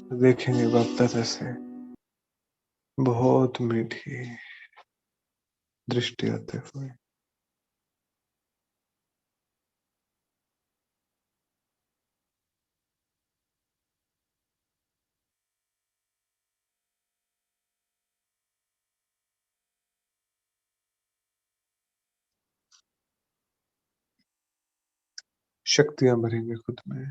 देखेंगे बाप दादा से बहुत मीठी दृष्टि आते हुए। शक्तियां भरेंगे खुद में।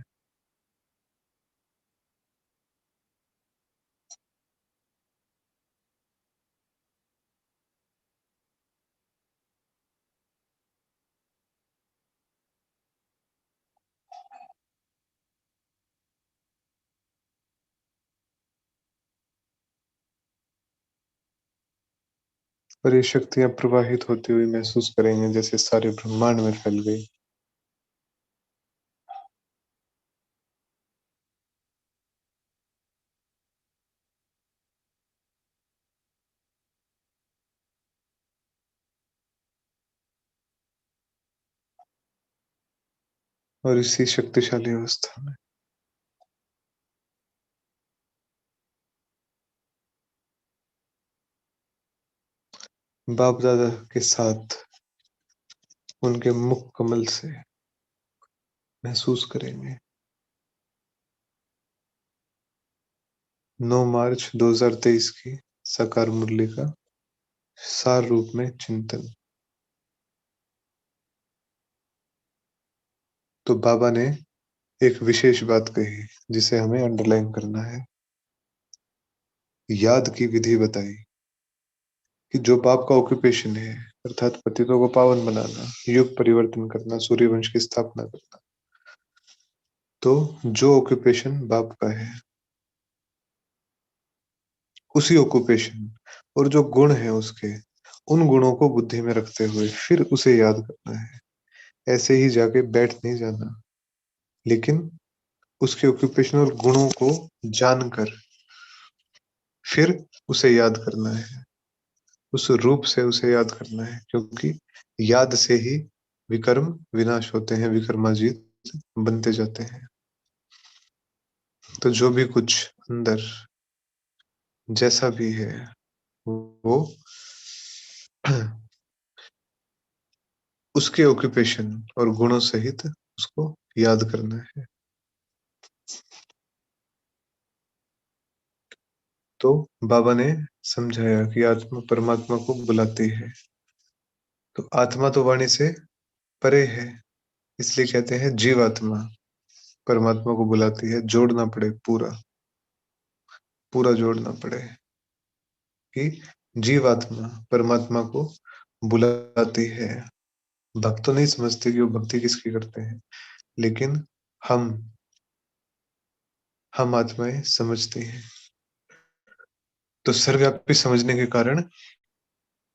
और ये शक्तियां प्रवाहित होती हुई महसूस करेंगे जैसे सारे ब्रह्मांड में फैल गई। और इसी शक्तिशाली अवस्था में बाप दादा के साथ उनके मुख कमल से महसूस करेंगे। 9 मार्च 2023 की साकार मुरली का सार रूप में चिंतन। तो बाबा ने एक विशेष बात कही जिसे हमें अंडरलाइन करना है। याद की विधि बताई कि जो बाप का ऑक्यूपेशन है अर्थात पतितों को पावन बनाना, युग परिवर्तन करना, सूर्य वंश की स्थापना करना, तो जो ऑक्यूपेशन बाप का है उसी ऑक्यूपेशन और जो गुण है उसके, उन गुणों को बुद्धि में रखते हुए फिर उसे याद करना है। ऐसे ही जाके बैठ नहीं जाना, लेकिन उसके ऑक्यूपेशन और गुणों को जानकर फिर उसे याद करना है, उस रूप से उसे याद करना है, क्योंकि याद से ही विकर्म विनाश होते हैं, विकर्माजीत बनते जाते हैं। तो जो भी कुछ अंदर जैसा भी है वो उसके ऑक्यूपेशन और गुणों सहित उसको याद करना है। तो बाबा ने समझाया कि आत्मा परमात्मा को बुलाती है, तो आत्मा तो वाणी से परे है, इसलिए कहते हैं जीवात्मा परमात्मा को बुलाती है। जोड़ना पड़े, पूरा पूरा जोड़ना पड़े कि जीवात्मा परमात्मा को बुलाती है। भक्त तो नहीं समझते कि वो भक्ति किसकी करते हैं, लेकिन हम आत्माएं समझते हैं। तो सर्वव्यापी समझने के कारण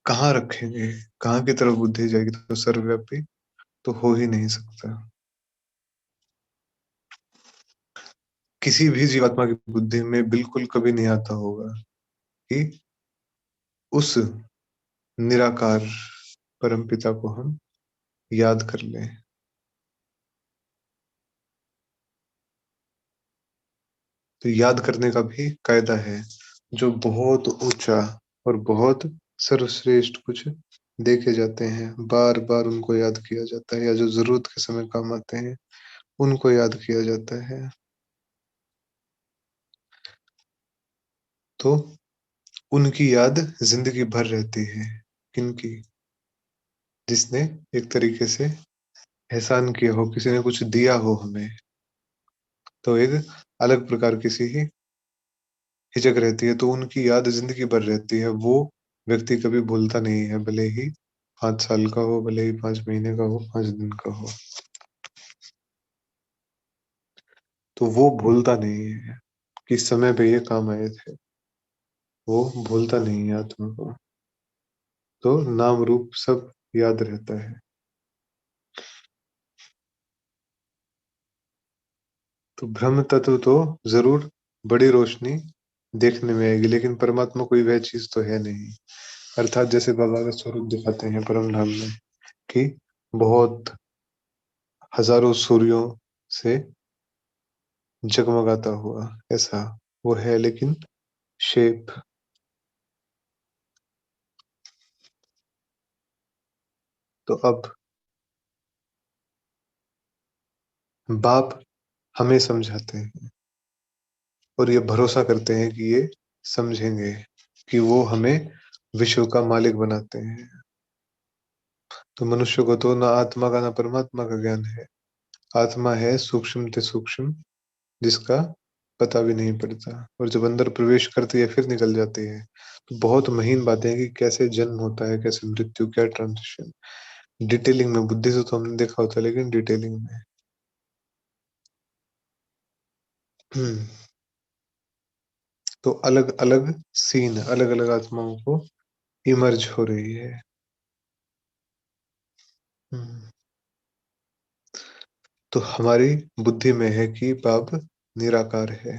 कहाँ रखेंगे, कहाँ की तरफ बुद्धि जाएगी, तो सर्वव्यापी तो हो ही नहीं सकता। किसी भी जीवात्मा की बुद्धि में बिल्कुल कभी नहीं आता होगा कि उस निराकार परमपिता को हम याद कर लें। तो याद करने का भी कायदा है। जो बहुत ऊंचा और बहुत सर्वश्रेष्ठ कुछ देखे जाते हैं, बार बार उनको याद किया जाता है, या जो जरूरत के समय काम आते हैं उनको याद किया जाता है। तो उनकी याद जिंदगी भर रहती है। किनकी? जिसने एक तरीके से एहसान किया हो, किसी ने कुछ दिया हो हमें, तो एक अलग प्रकार की सी ही हिचक रहती है, तो उनकी याद जिंदगी भर रहती है। वो व्यक्ति कभी भूलता नहीं है, भले ही 5 साल का हो, भले ही 5 महीने का हो, 5 दिन का हो, तो वो भूलता नहीं है कि समय पे ये काम आए थे। वो भूलता नहीं है आत्मा को, तो नाम रूप सब याद रहता है। तो ब्रह्म तत्व तो जरूर बड़ी रोशनी देखने में आएगी, लेकिन परमात्मा कोई वह चीज तो है नहीं। अर्थात जैसे बाबा का स्वरूप दिखाते हैं परम धाम में कि बहुत हजारों सूर्यों से जगमगाता हुआ, ऐसा वो है लेकिन शेप। तो अब बाप हमें समझाते हैं और ये भरोसा करते हैं कि ये समझेंगे, कि वो हमें विश्व का मालिक बनाते हैं। तो मनुष्य को तो ना आत्मा का ना परमात्मा का ज्ञान है। आत्मा है सूक्ष्म से सूक्ष्म, जिसका पता भी नहीं पड़ता, और जब अंदर प्रवेश करती है फिर निकल जाती है। तो बहुत महीन बातें हैं कि कैसे जन्म होता है, कैसे मृत्यु, क्या ट्रांजिशन। डिटेलिंग में बुद्धि से तो हमने देखा होता है, लेकिन डिटेलिंग में हम्म, तो अलग अलग सीन, अलग अलग आत्माओं को इमर्ज हो रही है। हम्म, तो हमारी बुद्धि में है कि बाप निराकार है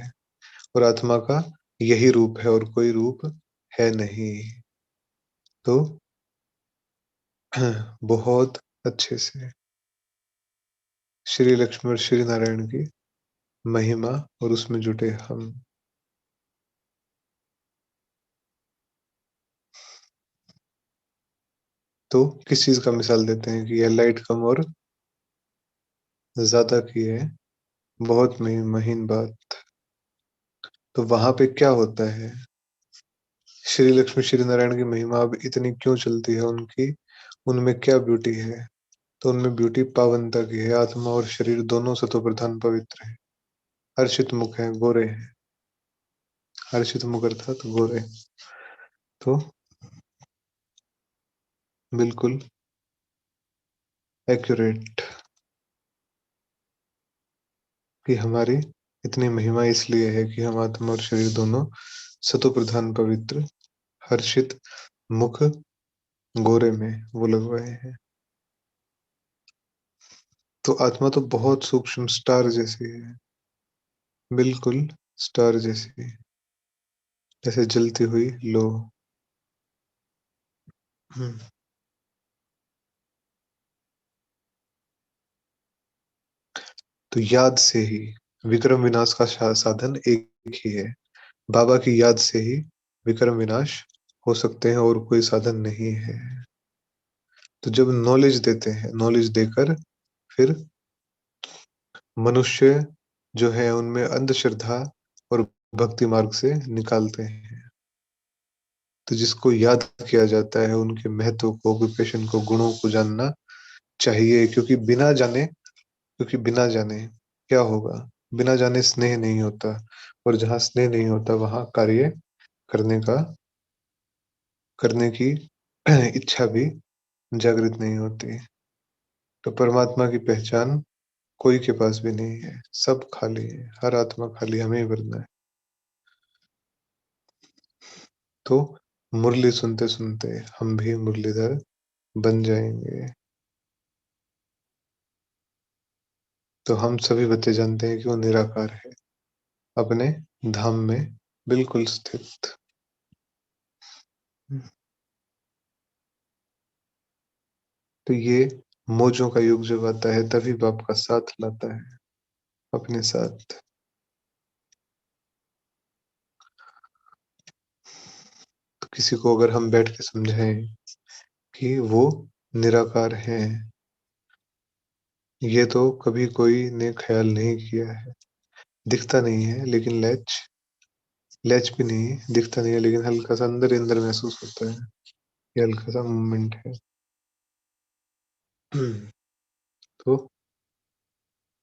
और आत्मा का यही रूप है और कोई रूप है नहीं। तो बहुत अच्छे से श्री लक्ष्मी और श्री नारायण की महिमा और उसमें जुटे हम। तो किस चीज का मिसाल देते हैं कि यह लाइट कम और ज्यादा की है, बहुत महीन बात। तो वहां पे क्या होता है, श्री लक्ष्मी श्री नारायण की महिमा अब इतनी क्यों चलती है उनकी, उनमें क्या ब्यूटी है। तो उनमें ब्यूटी पावनता की है। आत्मा और शरीर दोनों सतो प्रधान पवित्र है। हर्षित मुख है, गोरे हैं। हर्षित मुख अर्थात गोरे। तो बिल्कुल एक्यूरेट, कि हमारी इतनी महिमा इसलिए है कि हम आत्मा और शरीर दोनों सतो प्रधान पवित्र, हर्षित मुख गोरे में वो लगवाए हैं। तो आत्मा तो बहुत सूक्ष्म स्टार जैसी है, बिल्कुल स्टार जैसी, जैसे जलती हुई लो। हम्म, तो याद से ही विक्रम विनाश का साधन एक ही है। बाबा की याद से ही विक्रम विनाश हो सकते हैं, और कोई साधन नहीं है। तो जब नॉलेज देते हैं, नॉलेज देकर फिर मनुष्य जो है उनमें अंधश्रद्धा और भक्ति मार्ग से निकालते हैं। तो जिसको याद किया जाता है उनके महत्व को, ऑक्यूपेशन को, गुणों को जानना चाहिए, क्योंकि बिना जाने क्या होगा। बिना जाने स्नेह नहीं होता, और जहाँ स्नेह नहीं होता वहां कार्य करने का करने की इच्छा भी जागृत नहीं होती। तो परमात्मा की पहचान कोई के पास भी नहीं है, सब खाली है, हर आत्मा खाली, हमें ही भरना है। तो मुरली सुनते सुनते हम भी मुरलीधर बन जाएंगे। तो हम सभी बच्चे जानते हैं कि वो निराकार है, अपने धाम में बिल्कुल स्थित। तो ये मौजों का युग जब आता है तभी बाप का साथ लाता है अपने साथ। तो किसी को अगर हम बैठ के समझाएं कि वो निराकार हैं, ये तो कभी कोई ने ख्याल नहीं किया है। दिखता नहीं है लेकिन लैच भी नहीं, दिखता नहीं है लेकिन हल्का सा अंदर ही अंदर महसूस होता है, ये हल्का सा मूवमेंट है। तो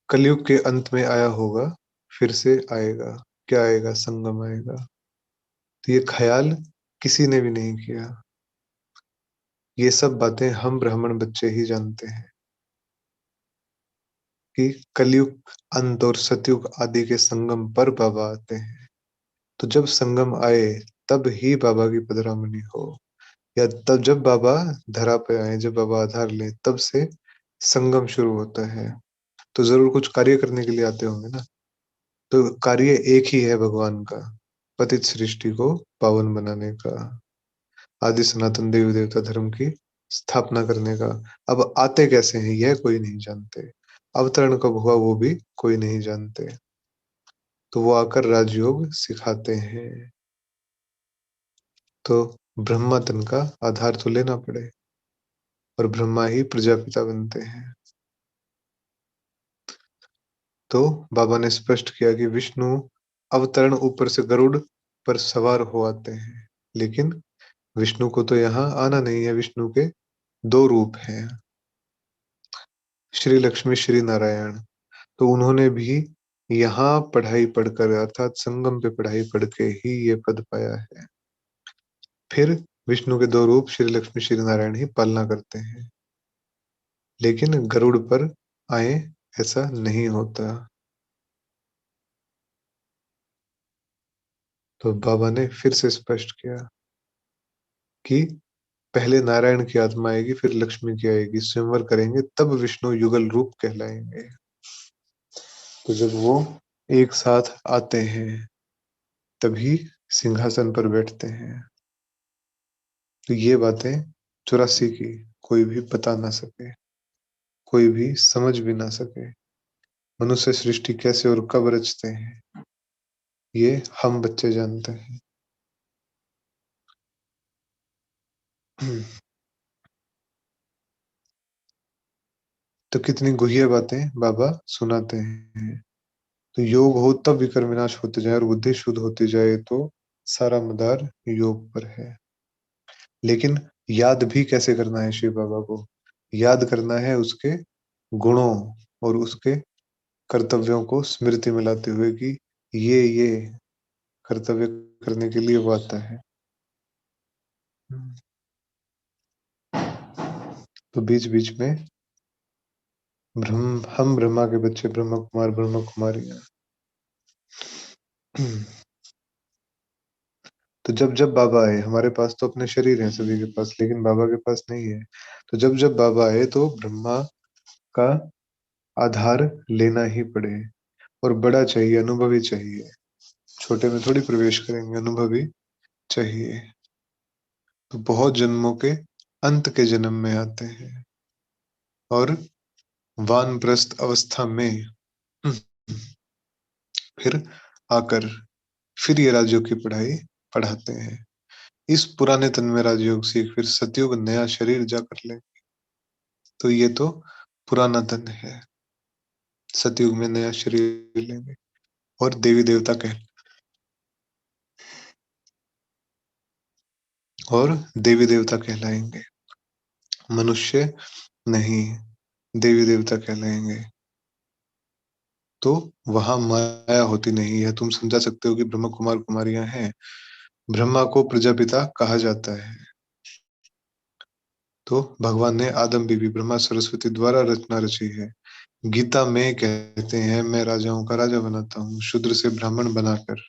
कलयुग के अंत में आया होगा, फिर से आएगा। क्या आएगा, संगम आएगा। तो ये ख्याल किसी ने भी नहीं किया। ये सब बातें हम ब्राह्मण बच्चे ही जानते हैं कि कलयुग अंत और सतयुग आदि के संगम पर बाबा आते हैं। तो जब संगम आए तब ही बाबा की पधरामणि हो, या तब जब बाबा धरा पे आए, जब बाबा आधार ले, तब से संगम शुरू होता है। तो जरूर कुछ कार्य करने के लिए आते होंगे ना। तो कार्य एक ही है भगवान का, पतित सृष्टि को पावन बनाने का, आदि सनातन देवी देवता धर्म की स्थापना करने का। अब आते कैसे हैं यह कोई नहीं जानते, अवतरण कब हुआ वो भी कोई नहीं जानते। तो वो आकर राजयोग सिखाते हैं। तो ब्रह्मा तन का आधार तो लेना पड़े, और ब्रह्मा ही प्रजापिता बनते हैं। तो बाबा ने स्पष्ट किया कि विष्णु अवतरण ऊपर से गरुड़ पर सवार हो आते हैं, लेकिन विष्णु को तो यहाँ आना नहीं है। विष्णु के दो रूप हैं, श्री लक्ष्मी, श्री नारायण। तो उन्होंने भी यहाँ पढ़ाई पढ़कर, अर्थात संगम पे पढ़ाई पढ़ के ही ये पद पाया है। फिर विष्णु के दो रूप श्री लक्ष्मी, श्री नारायण ही पालना करते हैं, लेकिन गरुड़ पर आए ऐसा नहीं होता। तो बाबा ने फिर से स्पष्ट किया कि पहले नारायण की आत्मा आएगी, फिर लक्ष्मी की आएगी, स्वयंवर करेंगे, तब विष्णु युगल रूप कहलाएंगे। तो जब वो एक साथ आते हैं तभी सिंहासन पर बैठते हैं। तो ये बातें 84 की कोई भी बता ना सके, कोई भी समझ भी ना सके। मनुष्य सृष्टि कैसे और कब रचते हैं, ये हम बच्चे जानते हैं। तो कितनी गुह्य बातें बाबा सुनाते हैं। तो योग हो तब विकर विनाश होते जाए और बुद्धि शुद्ध होती जाए, तो सारा मदार योग पर है। लेकिन याद भी कैसे करना है शिव बाबा को? याद करना है उसके गुणों और उसके कर्तव्यों को स्मृति में लाते हुए कि ये कर्तव्य करने के लिए वो आता है। तो बीच बीच में हम ब्रह्मा के बच्चे, ब्रह्म कुमार, ब्रह्म कुमारियां। तो जब जब बाबा आए, हमारे पास तो अपने शरीर हैं सभी के पास, लेकिन बाबा के पास नहीं है। तो जब जब बाबा आए तो ब्रह्मा का आधार लेना ही पड़े, और बड़ा चाहिए, अनुभवी चाहिए। छोटे में थोड़ी प्रवेश करेंगे, अनुभवी चाहिए। तो बहुत जन्मों के अंत के जन्म में आते हैं, और वानप्रस्थ अवस्था में फिर आकर फिर ये राजयोग की पढ़ाई पढ़ाते हैं। इस पुराने तन में राजयोग सीख फिर सतयुग नया शरीर जा कर ले। तो ये तो पुराना तन है, सतयुग में नया शरीर लेंगे और देवी देवता कह और देवी देवता कहलाएंगे। मनुष्य नहीं, देवी देवता कहलाएंगे। तो वहां माया होती नहीं है। तुम समझा सकते हो कि ब्रह्म कुमार कुमारियां हैं। ब्रह्मा को प्रजापिता कहा जाता है। तो भगवान ने आदम बीबी ब्रह्मा सरस्वती द्वारा रचना रची है। गीता में कहते हैं, मैं राजाओं का राजा बनाता हूँ, शूद्र से ब्राह्मण बनाकर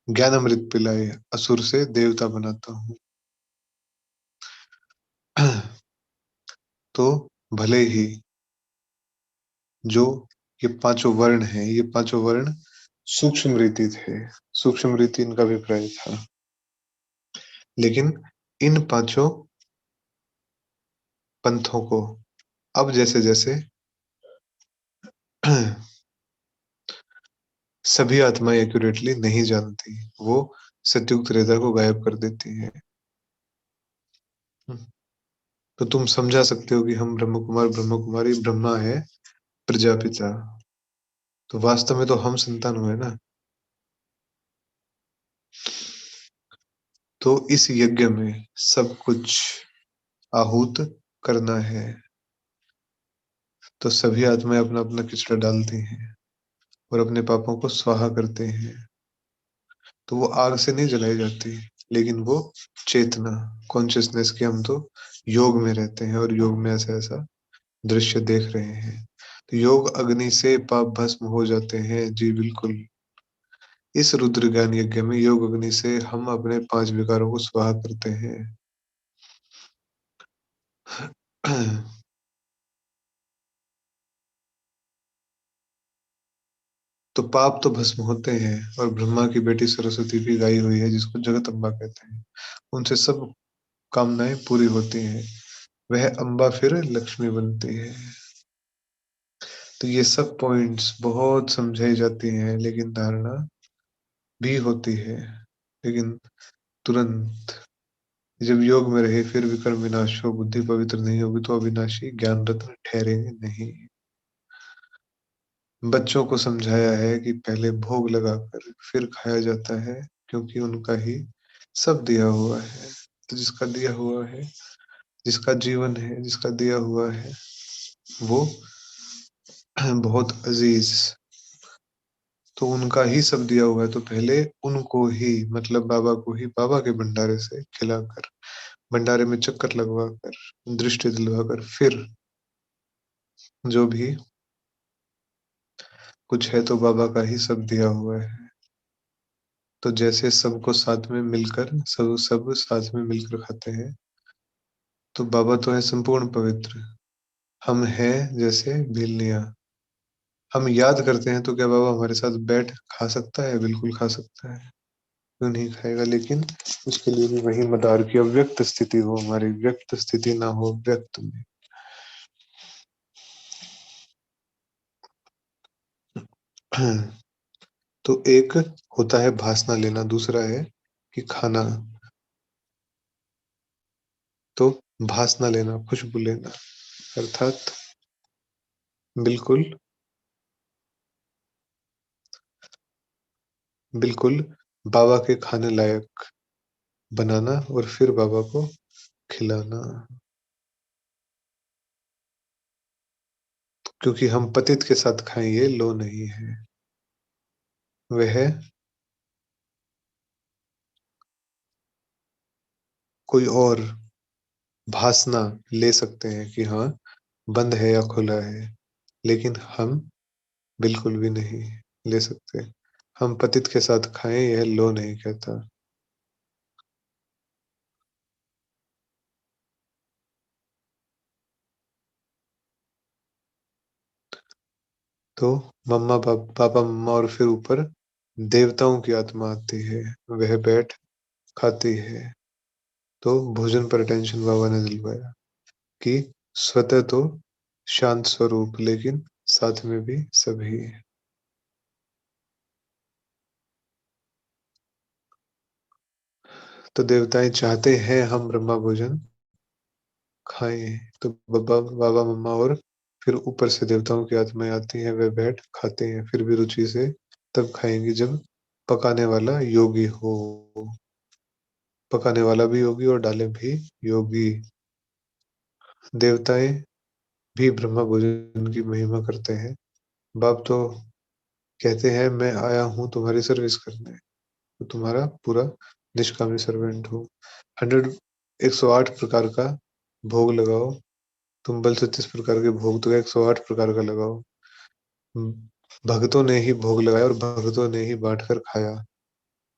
ज्ञान अमृत पिलाए, असुर से देवता बनाता हूँ। तो भले ही जो ये पांचों वर्ण हैं, ये पांचों वर्ण सूक्ष्म रीति थे, सूक्ष्म रीति इनका अभिप्राय था, लेकिन इन पांचों पंथों को अब जैसे जैसे सभी आत्माएं एक्यूरेटली नहीं जानती, वो सतयुग त्रेता को गायब कर देती है। तो तुम समझा सकते हो कि हम ब्रह्म कुमार ब्रह्म कुमारी, ब्रह्मा है प्रजापिता, तो वास्तव में तो हम संतान हुए ना। तो इस यज्ञ में सब कुछ आहूत करना है। तो सभी आत्माएं अपना अपना किचड़ा डालती हैं और अपने पापों को स्वाहा करते हैं। तो वो आग से नहीं जलाई जाती, लेकिन वो चेतना, कॉन्शियसनेस की, हम तो योग में रहते हैं और योग में ऐसा ऐसा दृश्य देख रहे हैं। तो योग अग्नि से पाप भस्म हो जाते हैं। जी बिल्कुल। इस रुद्र ज्ञान यज्ञ में योग अग्नि से हम अपने 5 विकारों को स्वाहा करते हैं। तो पाप तो भस्म होते हैं, और ब्रह्मा की बेटी सरस्वती भी गाई हुई है, जिसको जगत अम्बा कहते हैं। उनसे सब कामनाएं पूरी होती हैं। वह अम्बा फिर लक्ष्मी बनती है। तो ये सब पॉइंट्स बहुत समझाई जाती हैं, लेकिन धारणा भी होती है। लेकिन तुरंत जब योग में रहे फिर विकर्म विनाश हो, बुद्धि पवित्र नहीं होगी तो अविनाशी ज्ञान रत्न ठहरेंगे नहीं। बच्चों को समझाया है कि पहले भोग लगाकर फिर खाया जाता है, क्योंकि उनका ही सब दिया हुआ है। तो जिसका दिया हुआ है, जिसका जीवन है, जिसका दिया हुआ है, वो बहुत अजीज, तो उनका ही सब दिया हुआ है, तो पहले उनको ही, मतलब बाबा को ही, बाबा के भंडारे से खिलाकर, भंडारे में चक्कर लगवा कर, दृष्टि दिलवाकर, फिर जो भी कुछ है तो बाबा का ही सब दिया हुआ है। तो जैसे सबको साथ में मिलकर, सब सब साथ में मिलकर खाते हैं, तो बाबा तो है संपूर्ण पवित्र। हम हैं जैसे भेलनिया, हम याद करते हैं तो क्या बाबा हमारे साथ बैठ खा सकता है? बिल्कुल खा सकता है, क्यों नहीं खाएगा? लेकिन उसके लिए भी वही मदार की अव्यक्त स्थिति हो, हमारी व्यक्त स्थिति ना हो व्यक्त में। तो एक होता है भासना लेना, दूसरा है कि खाना। तो भासना लेना, खुशबू लेना, अर्थात बिल्कुल, बिल्कुल बाबा के खाने लायक बनाना और फिर बाबा को खिलाना। क्योंकि हम पतित के साथ खाएं, ये लो नहीं है। वह कोई और भासना ले सकते हैं कि हाँ बंद है या खुला है, लेकिन हम बिल्कुल भी नहीं ले सकते। हम पतित के साथ खाएं, यह लो नहीं कहता। तो मम्मा पापा मम्मा और फिर ऊपर देवताओं की आत्मा आती है, वह बैठ खाती है। तो भोजन पर अटेंशन बाबा ने दिलवाया कि स्वतः तो शांत स्वरूप, लेकिन साथ में भी सभी। तो देवताएं चाहते हैं हम ब्रह्मा भोजन खाएं, तो बाबा बाबा मम्मा और फिर ऊपर से देवताओं की आत्माएं आती हैं, वे बैठ खाते हैं, फिर भी रुचि से तब खाएंगे जब पकाने वाला योगी हो। पकाने वाला भी योगी और डाले भी योगी। देवताएं भी ब्रह्मा भोजन की महिमा करते हैं। बाप तो कहते हैं मैं आया हूँ तुम्हारी सर्विस करने, तो तुम्हारा पूरा निष्कामी सर्वेंट हूँ। 108 प्रकार का भोग लगाओ, तुम बल 36 प्रकार के भोग तो 108 प्रकार का लगाओ। भक्तों ने ही भोग लगाया और भक्तों ने ही बांटकर खाया।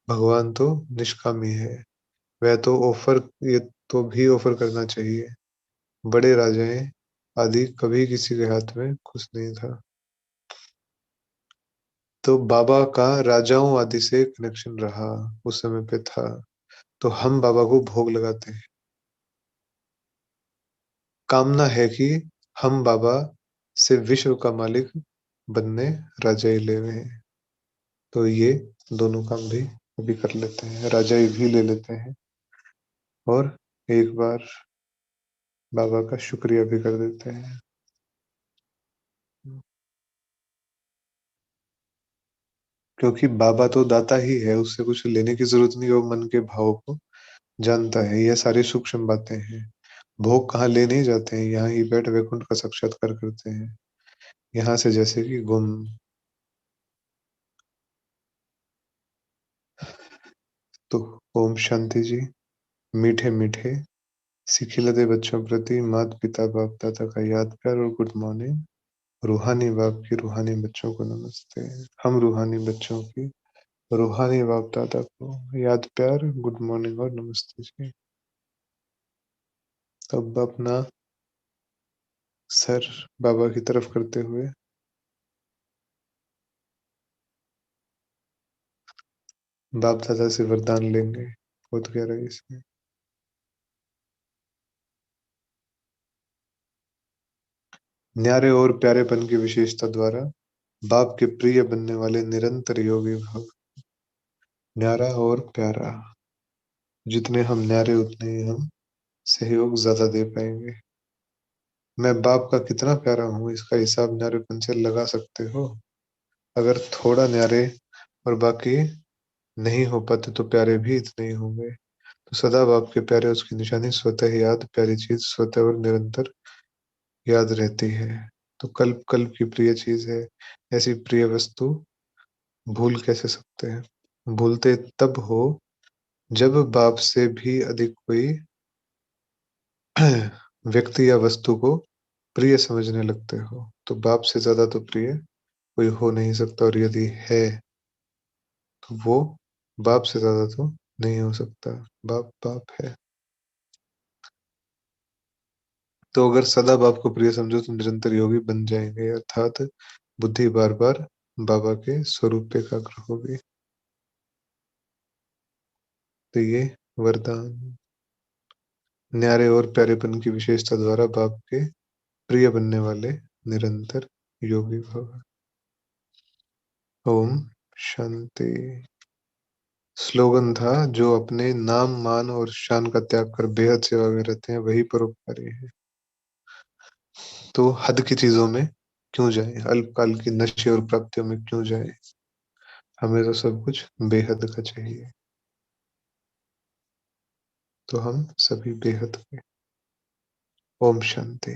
भगवान तो निष्कामी है, वह तो ऑफर, ये तो भी ऑफर करना चाहिए। बड़े राजाएं आदि कभी किसी के हाथ में कुछ नहीं था। तो बाबा का राजाओं आदि से कनेक्शन रहा, उस समय पे था। तो हम बाबा को भोग लगाते हैं, कामना है कि हम बाबा से विश्व का मालिक बनने राजाई ले रहे हैं। तो ये दोनों काम भी अभी कर लेते हैं, राजाई भी ले लेते हैं और एक बार बाबा का शुक्रिया भी कर देते हैं। क्योंकि बाबा तो दाता ही है, उससे कुछ लेने की जरूरत नहीं, वो मन के भाव को जानता है। यह सारी सूक्ष्म बातें हैं। भोग कहाँ ले नहीं जाते हैं, यहाँ ही बैठ वैकुंठ का साक्षात्कार करते हैं। यहाँ से जैसे कि गुम। तो ओम शांति जी। मीठे मीठे सिखिलते बच्चों प्रति माता पिता बाप दादा का याद प्यार और गुड मॉर्निंग। रूहानी बाप की रूहानी बच्चों को नमस्ते। हम रूहानी बच्चों की रूहानी बाप दादा को याद प्यार, गुड मॉर्निंग और नमस्ते जी। तब अपना सर बाबा की तरफ करते हुए बाप दादा से वरदान लेंगे। बहुत गहराई से। न्यारे और प्यारेपन की विशेषता द्वारा बाप के प्रिय बनने वाले निरंतर योगी भव। न्यारा और प्यारा, जितने हम न्यारे उतने ही हम सहयोग ज्यादा दे पाएंगे। मैं बाप का कितना प्यारा हूँ इसका हिसाब न्यारेपन से लगा सकते हो। अगर थोड़ा न्यारे और बाकी नहीं हो पाते तो प्यारे भी इतने ही होंगे। तो सदा बाप के प्यारे उसकी निशानी स्वतः याद, प्यारी चीज स्वतः और निरंतर याद रहती है। तो कल्प कल्प की प्रिय चीज है, ऐसी प्रिय वस्तु भूल कैसे सकते हैं। भूलते तब हो जब बाप से भी अधिक कोई व्यक्ति या वस्तु को प्रिय समझने लगते हो। तो बाप से ज्यादा तो प्रिय कोई हो नहीं सकता, और यदि है तो वो बाप से ज्यादा तो नहीं हो सकता। बाप बाप है। तो अगर सदा बाप को प्रिय समझो तो निरंतर योगी बन जाएंगे, अर्थात बुद्धि बार बार बाबा के स्वरूप पे एकाग्र होगी। तो ये वरदान। न्यारे और प्यारेपन की विशेषता द्वारा बाप के प्रिय बनने वाले निरंतर योगी भव। ओम शांति। स्लोगन था, जो अपने नाम मान और शान का त्याग कर बेहद सेवा में रहते हैं वही परोपकारी है। तो हद की चीजों में क्यों जाएं, अल्पकाल की नशे और प्राप्तियों में क्यों जाएं। हमें तो सब कुछ बेहद का चाहिए। तो हम सभी बेहद के। ओम शांति।